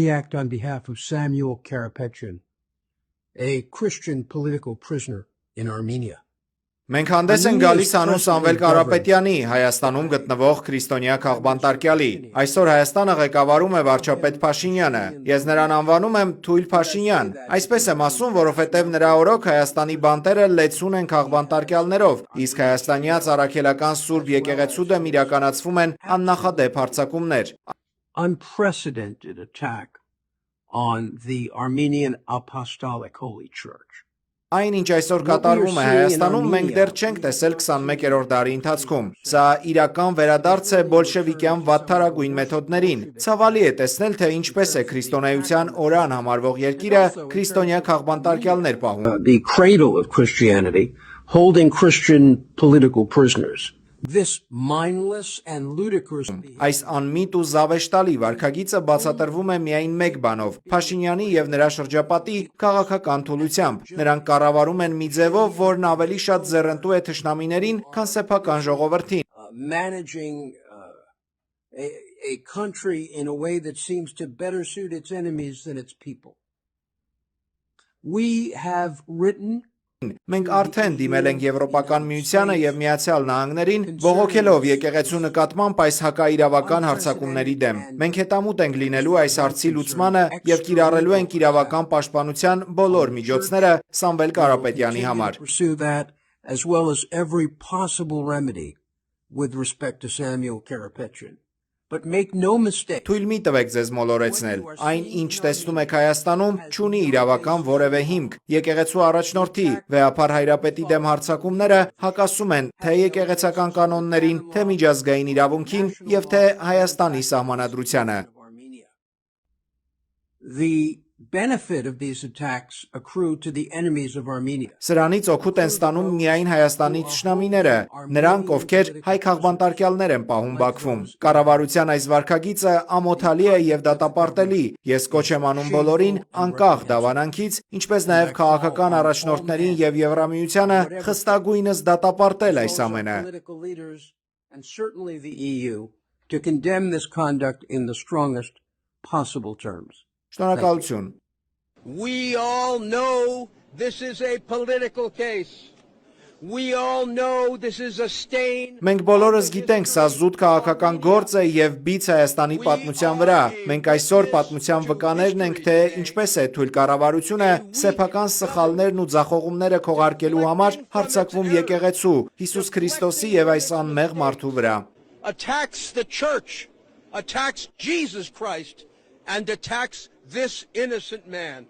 react on behalf of Samuel Karapetyan, a Christian political prisoner in Armenia. Մենք հանդես են գալիս անուն Սամվել Կարապետյանի, Հայաստանում գտնվող քրիստոնյա քաղբանտարկյալի։ Այսօր Հայաստանը ղեկավարում է վարչապետ Փաշինյանը։ Ես նրան անվանում եմ Թույլ Փաշինյան։ Այսպես եմ ասում, որովհետև նրա օրոք Հայաստանի բանտերը լեցուն են քաղբանտարկյալներով, իսկ հայաստանյաց առաքելական Սուրբ եկեղեցու դեմ իրականացվում են աննախադեպ հարձակումներ։ Unprecedented attack on the Armenian Apostolic Holy Church. Այն, ինչ այսօր կատարվում է Հայաստանում, մենք դեռ չենք տեսել 21-րդ դարի ընթացքում։ Սա իրական վերադարձ է բոլշևիկյան վատթարագույն մեթոդներին։ Ցավալի է տեսնել, թե ինչպես է քրիստոնեության օրան համարվող երկիրը քրիստոնյա քաղբանտարկյալներ պահում։ The cradle of Christianity, holding Christian political prisoners. This mindless and ludicrous Այս անմիտ ու զավեշտալի վարքագիծը բացատրվում է միայն մեկ բանով՝ Փաշինյանի եւ նրա շրջապատի քաղաքական թուլությամբ։ Նրանք կառավարում են մի ձևով, որն ավելի շատ ձեռնտու է թշնամիներին, քան սեփական ժողովրդին։ Managing a country in a way that seems to better suit its enemies than its people. We have written Մենք արդեն դիմել ենք Եվրոպական միությանը եւ Միացյալ Նահանգներին, բողոքելով եկեղեցու նկատմամբ այս հակաիրավական հարձակումների դեմ։ Մենք հետամուտ ենք լինելու այս հարցի լուծմանը եւ կիրառելու ենք իրավական պաշտպանության բոլոր միջոցները Սամվել Կարապետյանի համար։ As well as every possible remedy with respect to Samuel Karapetyan. But make no mistake. Թույլ մի տվեք ձեզ մոլորեցնել։ Այն, ինչ տեսնում եք Հայաստանում, չունի իրավական որևէ հիմք։ Եկեղեցու առաջնորդի վեհափար հայրապետի դեմ հարձակումները հակասում են թե եկեղեցական կանոններին, թե միջազգային իրավունքին եւ թե Հայաստանի սահմանադրությանը։ The benefit of these attacks accrue to the enemies of Armenia. Սրանից օգուտ են ստանում միայն Հայաստանի թշնամիները, նրանք, ովքեր հայ քաղբանտարկյալներ են պահում Բաքվում։ Կառավարության այս վարքագիծը ամոթալի է եւ դատապարտելի։ Ես կոչ եմ անում բոլորին, անկախ դավանանքից, ինչպես նաեւ քաղաքական առաջնորդներին եւ Եվրամիությանը խստագույնս դատապարտել այս ամենը։ And certainly the EU to condemn this conduct in the strongest possible terms. Շնորհակալություն։ We all know this is a political case. We all know this is a stain. Մենք բոլորս գիտենք, սա զուտ քաղաքական գործ է եւ բիծ Հայաստանի պատմության վրա։ Մենք այսօր պատմության վկաներն ենք, թե ինչպես է թույլ կառավարությունը սեփական սխալներն ու ձախողումները քողարկելու համար հարձակվում եկեղեցու, Հիսուս Քրիստոսի եւ այս անմեղ մարդու վրա։ Attacks the church, attacks Jesus Christ and attacks this innocent man.